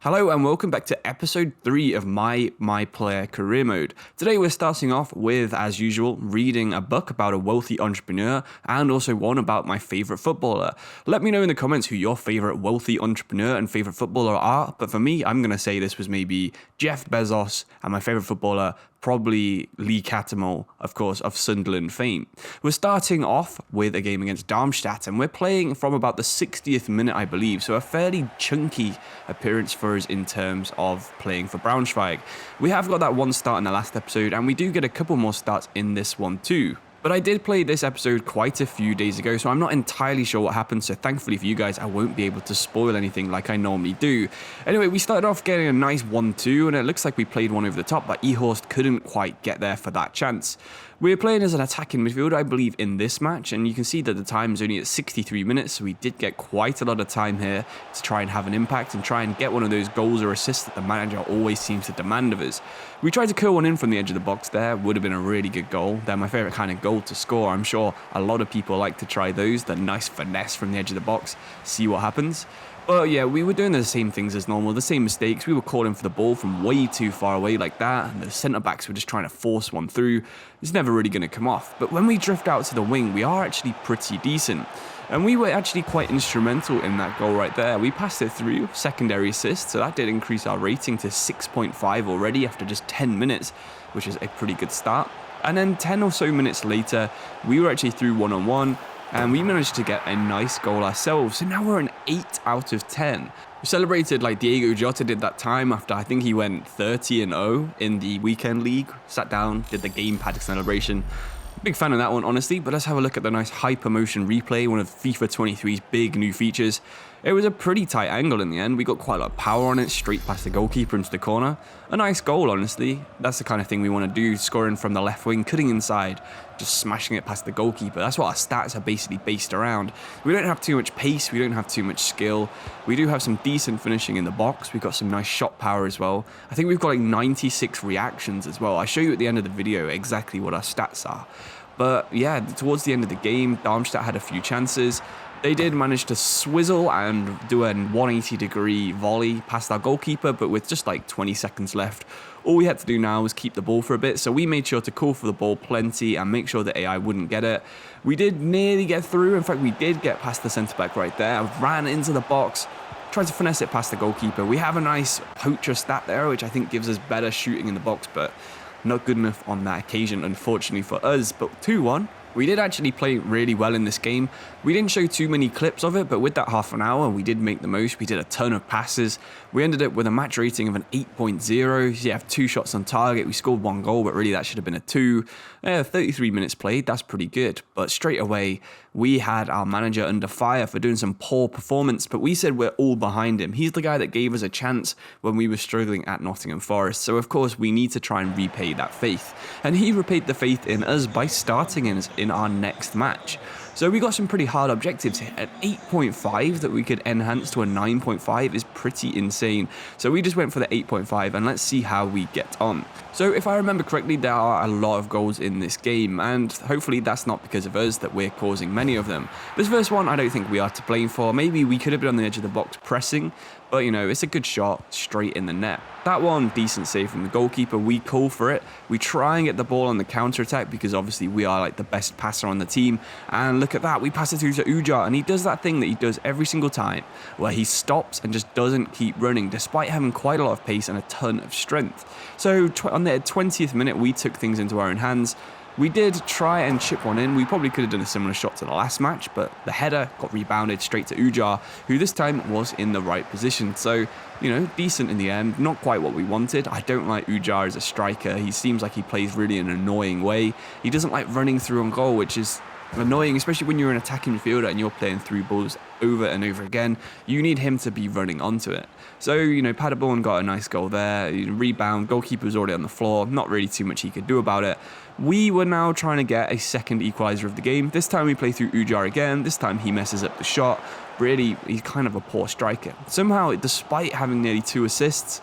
Hello and welcome back to episode 3 of my Player Career Mode. Today we're starting off with, as usual, reading a book about a wealthy entrepreneur and also one about my favourite footballer. Let me know in the comments who your favourite wealthy entrepreneur and favourite footballer are, but for me, I'm going to say this was maybe Jeff Bezos, and my favourite footballer probably Lee Cattermole, of course, of Sunderland fame. We're starting off with a game against Darmstadt, and we're playing from about the 60th minute, I believe, so a fairly chunky appearance for us in terms of playing for Braunschweig. We have got that one start in the last episode, and we do get a couple more starts in this one too. But I did play this episode quite a few days ago, so I'm not entirely sure what happened, so thankfully for you guys, I won't be able to spoil anything like I normally do. Anyway, we started off getting a nice 1-2, and it looks like we played one over the top, but Ehorst couldn't quite get there for that chance. We're playing as an attacking midfielder, I believe, in this match, and you can see that the time is only at 63 minutes, so we did get quite a lot of time here to try and have an impact and try and get one of those goals or assists that the manager always seems to demand of us. We tried to curl one in from the edge of the box there, would have been a really good goal. They're my favourite kind of goal to score. I'm sure a lot of people like to try those, the nice finesse from the edge of the box, see what happens. But yeah, we were doing the same things as normal, the same mistakes. We were calling for the ball from way too far away like that, and the centre-backs were just trying to force one through. It's never really going to come off. But when we drift out to the wing, we are actually pretty decent. And we were actually quite instrumental in that goal right there. We passed it through, secondary assist, so that did increase our rating to 6.5 already after just 10 minutes, which is a pretty good start. And then 10 or so minutes later, we were actually through one-on-one, and we managed to get a nice goal ourselves. So now we're an 8 out of 10. We celebrated like Diego Jota did that time after I think he went 30-0 in the weekend league. Sat down, did the gamepad celebration. Big fan of that one, honestly, but let's have a look at the nice hypermotion replay, one of FIFA 23's big new features. It was a pretty tight angle in the end. We got quite a lot of power on it, straight past the goalkeeper into the corner. A nice goal, honestly. That's the kind of thing we want to do, scoring from the left wing, cutting inside, just smashing it past the goalkeeper. That's what our stats are basically based around. We don't have too much pace, we don't have too much skill. We do have some decent finishing in the box. We've got some nice shot power as well. I think we've got like 96 reactions as well. I'll show you at the end of the video exactly what our stats are. But yeah, towards the end of the game, Darmstadt had a few chances. They did manage to swizzle and do a 180-degree volley past our goalkeeper, but with just like 20 seconds left, all we had to do now was keep the ball for a bit. So we made sure to call for the ball plenty and make sure that AI wouldn't get it. We did nearly get through. In fact, we did get past the centre-back right there. Ran into the box, tried to finesse it past the goalkeeper. We have a nice poacher stat there, which I think gives us better shooting in the box, but not good enough on that occasion, unfortunately for us. But 2-1. We did actually play really well in this game. We didn't show too many clips of it, but with that half an hour, we did make the most. We did a ton of passes. We ended up with a match rating of an 8.0. So you have 2 shots on target. We scored 1 goal, but really that should have been a 2. 33 minutes played, that's pretty good. But straight away, we had our manager under fire for doing some poor performance, but we said we're all behind him. He's the guy that gave us a chance when we were struggling at Nottingham Forest. So of course, we need to try and repay that faith. And he repaid the faith in us by starting us in our next match. So we got some pretty hard objectives here. At 8.5 that we could enhance to a 9.5 is pretty insane. So we just went for the 8.5 and let's see how we get on. So if I remember correctly, there are a lot of goals in this game, and hopefully that's not because of us that we're causing many of them. This first one I don't think we are to blame for. Maybe we could have been on the edge of the box pressing, but you know, it's a good shot straight in the net. That one, decent save from the goalkeeper. We call for it. We try and get the ball on the counter-attack because obviously we are like the best passer on the team. And look at that, we pass it through to Ujar, and he does that thing that he does every single time where he stops and just doesn't keep running despite having quite a lot of pace and a ton of strength. So on the 20th minute, we took things into our own hands. We did try and chip one in. We probably could have done a similar shot to the last match, but the header got rebounded straight to Ujar, who this time was in the right position. So, you know, decent in the end. Not quite what we wanted. I don't like Ujar as a striker. He seems like he plays really in an annoying way. He doesn't like running through on goal, which is annoying, especially when you're an attacking midfielder and you're playing through balls over and over again. You need him to be running onto it. So, you know, Paderborn got a nice goal there. Rebound, goalkeeper was already on the floor. Not really too much he could do about it. We were now trying to get a second equaliser of the game. This time we play through Ujar again. This time he messes up the shot. Really, he's kind of a poor striker. Somehow, despite having nearly 2 assists,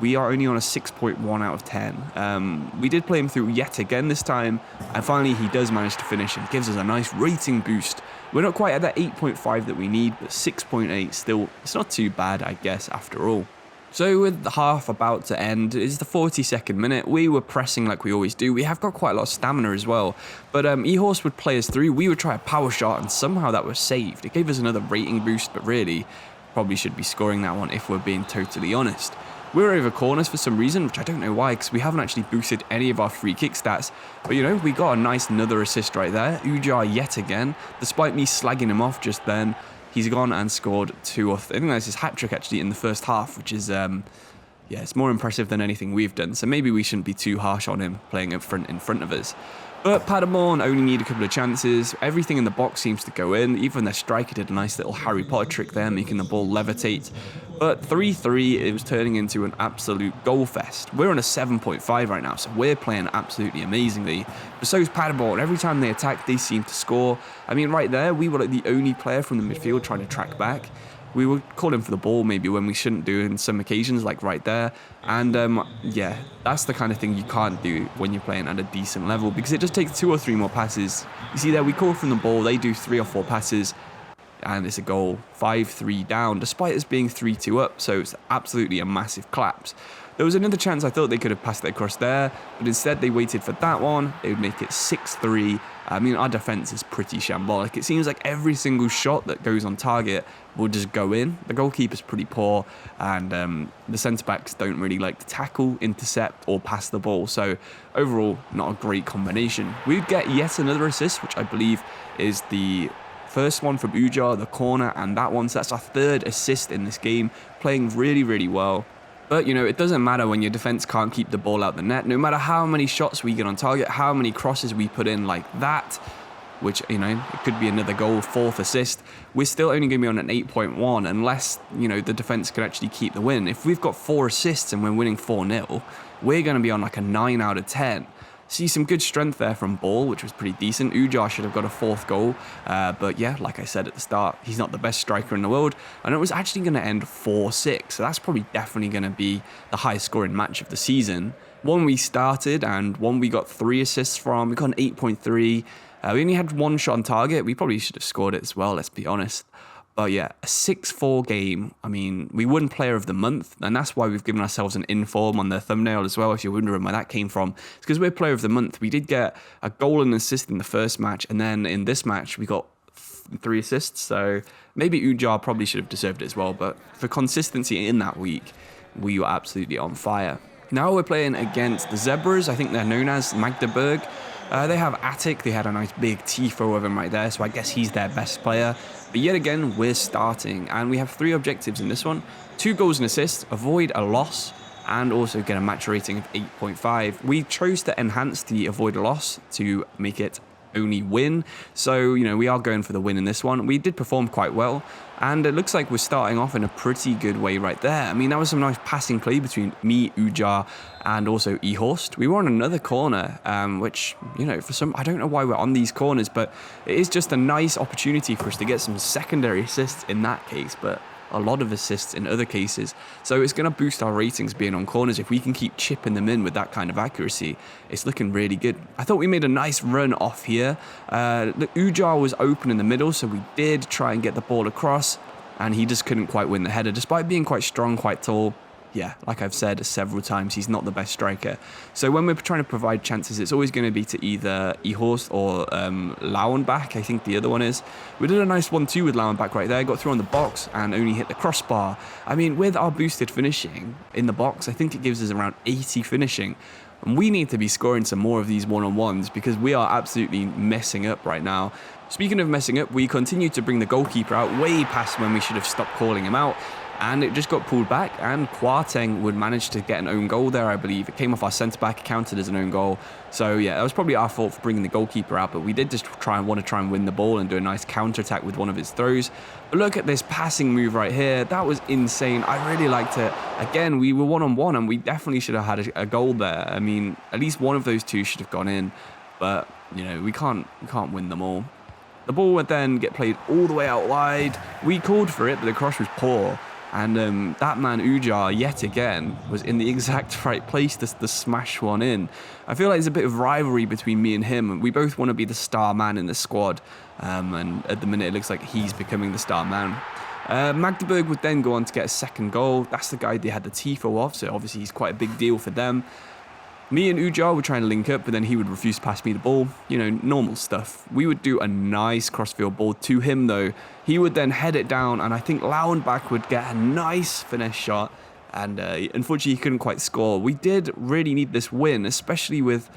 we are only on a 6.1 out of 10. We did play him through yet again this time, and finally he does manage to finish and gives us a nice rating boost. We're not quite at that 8.5 that we need, but 6.8 still, it's not too bad, I guess, after all. So with the half about to end, it's the 42nd minute. We were pressing like we always do. We have got quite a lot of stamina as well. But Ehorst would play us through. We would try a power shot, and somehow that was saved. It gave us another rating boost, but really, probably should be scoring that one if we're being totally honest. We were over corners for some reason, which I don't know why, because we haven't actually boosted any of our free kick stats. But, you know, we got a nice another assist right there. Ujar yet again, despite me slagging him off just then. He's gone and scored I think that's his hat-trick actually in the first half, which is, yeah, it's more impressive than anything we've done. So maybe we shouldn't be too harsh on him playing up front in front of us. But Paderborn only need a couple of chances. Everything in the box seems to go in. Even their striker did a nice little Harry Potter trick there, making the ball levitate. But 3-3, it was turning into an absolute goal fest. We're on a 7.5 right now, so we're playing absolutely amazingly. But so is Paderborn. Every time they attack, they seem to score. I mean, right there, we were like the only player from the midfield trying to track back. We were calling for the ball maybe when we shouldn't do in some occasions, like right there. And yeah, that's the kind of thing you can't do when you're playing at a decent level, because it just takes 2 or 3 more passes. You see there, we call from the ball, they do 3 or 4 passes, and it's a goal. 5-3 down, despite us being 3-2 up, so it's absolutely a massive collapse. There was another chance I thought they could have passed it across there, but instead they waited for that one. They would make it 6-3. I mean, our defence is pretty shambolic. It seems like every single shot that goes on target will just go in. The goalkeeper's pretty poor, and the centre-backs don't really like to tackle, intercept, or pass the ball. So overall, not a great combination. We'd get yet another assist, which I believe is the first one from Ujar, the corner, and that one. So that's our 3rd assist in this game, playing really, really well. But, you know, it doesn't matter when your defence can't keep the ball out the net. No matter how many shots we get on target, how many crosses we put in like that, which, you know, it could be another goal, 4th assist, we're still only going to be on an 8.1 unless, you know, the defence can actually keep the win. If we've got 4 assists and we're winning 4-0, we're going to be on like a 9 out of 10. See some good strength there from Ball, which was pretty decent. Ujar should have got a 4th goal. But yeah, like I said at the start, he's not the best striker in the world. And it was actually going to end 4-6. So that's probably definitely going to be the highest scoring match of the season. One we started and one we got 3 assists from. We got an 8.3. We only had 1 shot on target. We probably should have scored it as well, let's be honest. But yeah, a 6-4 game. I mean, we won Player of the Month, and that's why we've given ourselves an inform on the thumbnail as well, if you're wondering where that came from. It's because we're Player of the Month. We did get a goal and assist in the first match, and then in this match, we got 3 assists. So maybe Ujar probably should have deserved it as well, but for consistency in that week, we were absolutely on fire. Now we're playing against the Zebras. I think they're known as Magdeburg. They have Attic. They had a nice big tifo of him right there, so I guess he's their best player. But yet again, we're starting, and we have 3 objectives in this one. 2 goals and assists, avoid a loss, and also get a match rating of 8.5. We chose to enhance the avoid a loss to make it only win. So, you know, we are going for the win in this one. We did perform quite well, and it looks like we're starting off in a pretty good way right there. I mean, that was some nice passing play between me, Ujar, and also Ehorst. We were on another corner, which, you know, I don't know why we're on these corners, but it is just a nice opportunity for us to get some secondary assists in that case, but a lot of assists in other cases. So it's going to boost our ratings being on corners. If we can keep chipping them in with that kind of accuracy, it's looking really good. I thought we made a nice run off here. The Ujar was open in the middle, so we did try and get the ball across, and he just couldn't quite win the header, despite being quite strong, quite tall. Yeah, like I've said several times, he's not the best striker. So when we're trying to provide chances, it's always going to be to either Ehorst or Lauenbach, I think the other one is. We did a nice 1-2 with Lauenbach right there, got through on the box and only hit the crossbar. I mean, with our boosted finishing in the box, I think it gives us around 80 finishing. And we need to be scoring some more of these one-on-ones because we are absolutely messing up right now. Speaking of messing up, we continue to bring the goalkeeper out way past when we should have stopped calling him out. And it just got pulled back, and Kwarteng would manage to get an own goal there, I believe. It came off our centre-back, counted as an own goal. So, yeah, that was probably our fault for bringing the goalkeeper out, but we did just want to try and win the ball and do a nice counter-attack with one of his throws. But look at this passing move right here. That was insane. I really liked it. Again, we were one-on-one, and we definitely should have had a goal there. I mean, at least one of those 2 should have gone in, but, you know, we can't win them all. The ball would then get played all the way out wide. We called for it, but the cross was poor. And that man Ujar, yet again, was in the exact right place to smash one in. I feel like there's a bit of rivalry between me and him. We both want to be the star man in the squad. And at the minute, it looks like he's becoming the star man. Magdeburg would then go on to get a second goal. That's the guy they had the tifo off, so obviously he's quite a big deal for them. Me and Ujar were trying to link up, but then he would refuse to pass me the ball. You know, normal stuff. We would do a nice crossfield ball to him, though. He would then head it down, and I think Lauenbach would get a nice finesse shot. And unfortunately, he couldn't quite score. We did really need this win, especially with,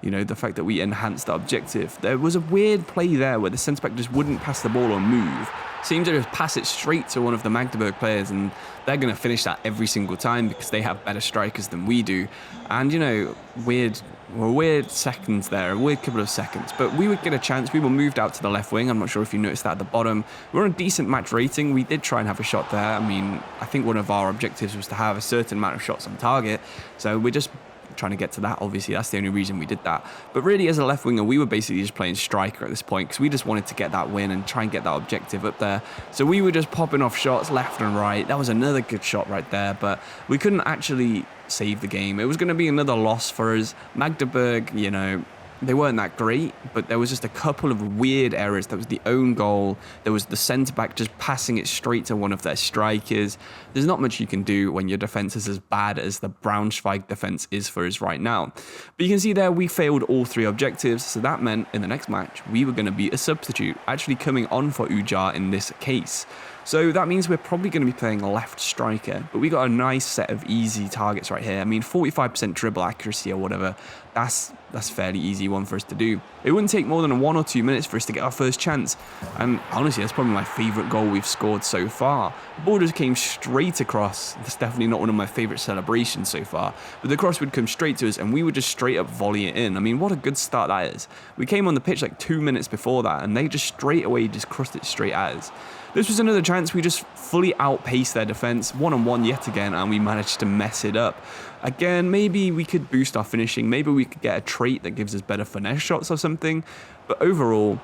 you know, the fact that we enhanced our objective. There was a weird play there where the centre-back just wouldn't pass the ball or move. Seemed to just pass it straight to one of the Magdeburg players, and they're going to finish that every single time because they have better strikers than we do. And, you know, weird seconds there, a weird couple of seconds. But we would get a chance. We were moved out to the left wing. I'm not sure if you noticed that at the bottom. We're on a decent match rating. We did try and have a shot there. I mean, I think one of our objectives was to have a certain amount of shots on target. So we're just trying to get to that. Obviously, that's the only reason we did that. But really, as a left winger, we were basically just playing striker at this point because we just wanted to get that win and try and get that objective up there. So we were just popping off shots left and right. That was another good shot right there, but we couldn't actually save the game. It was going to be another loss for us. Magdeburg, you know, they weren't that great, but there was just a couple of weird errors. There was the own goal. There was the centre-back just passing it straight to one of their strikers. There's not much you can do when your defence is as bad as the Braunschweig defence is for us right now. But you can see there we failed all three objectives, so that meant in the next match we were going to be a substitute, actually coming on for Ujar in this case. So that means we're probably going to be playing a left striker, but we got a nice set of easy targets right here. I mean, 45% dribble accuracy or whatever, that's fairly easy one for us to do. It wouldn't take more than 1 or 2 minutes for us to get our first chance. And honestly, that's probably my favourite goal we've scored so far. The ball just came straight across. That's definitely not one of my favourite celebrations so far. But the cross would come straight to us and we would just straight up volley it in. I mean, what a good start that is. We came on the pitch like 2 minutes before that and they just straight away just crossed it straight at us. This was another chance. We just fully outpaced their defence, one-on-one yet again, and we managed to mess it up. Again, maybe we could boost our finishing. Maybe we could get a trait that gives us better finesse shots or something. But overall,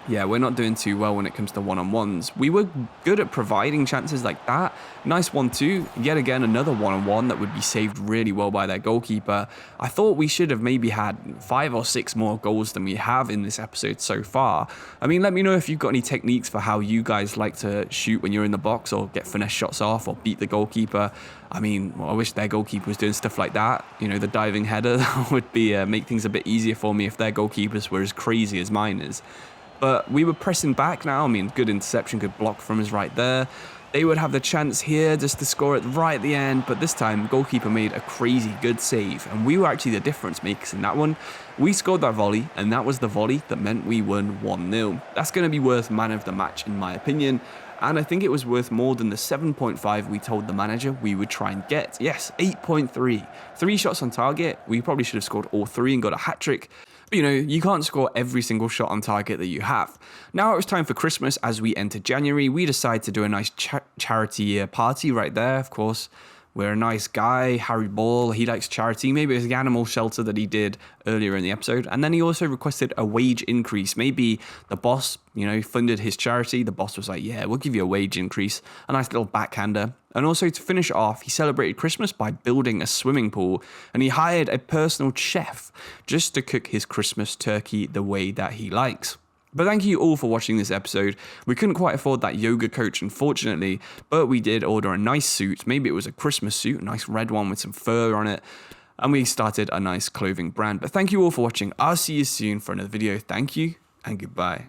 yeah, we're not doing too well when it comes to one-on-ones. We were good at providing chances like that. Nice 1-2. Yet again, another one-on-one that would be saved really well by their goalkeeper. I thought we should have maybe had 5 or 6 more goals than we have in this episode so far. I mean, let me know if you've got any techniques for how you guys like to shoot when you're in the box or get finesse shots off or beat the goalkeeper. I mean, well, I wish their goalkeeper was doing stuff like that. You know, the diving header would be make things a bit easier for me if their goalkeepers were as crazy as mine is. But we were pressing back now. I mean, good interception, good block from us right there. They would have the chance here just to score it right at the end. But this time, goalkeeper made a crazy good save. And we were actually the difference makers in that one. We scored that volley, and that was the volley that meant we won 1-0. That's going to be worth man of the match, in my opinion. And I think it was worth more than the 7.5 we told the manager we would try and get. Yes, 8.3. 3 shots on target. We probably should have scored all 3 and got a hat-trick. But, you know, you can't score every single shot on target that you have. Now it was time for Christmas. As we enter January, we decide to do a nice charity party right there, of course. We're a nice guy, Harry Ball, he likes charity. Maybe it was the animal shelter that he did earlier in the episode. And then he also requested a wage increase. Maybe the boss, you know, funded his charity. The boss was like, yeah, we'll give you a wage increase. A nice little backhander. And also to finish off, he celebrated Christmas by building a swimming pool. And he hired a personal chef just to cook his Christmas turkey the way that he likes. But thank you all for watching this episode. We couldn't quite afford that yoga coach, unfortunately, but we did order a nice suit. Maybe it was a Christmas suit, a nice red one with some fur on it. And we started a nice clothing brand. But thank you all for watching. I'll see you soon for another video. Thank you and goodbye.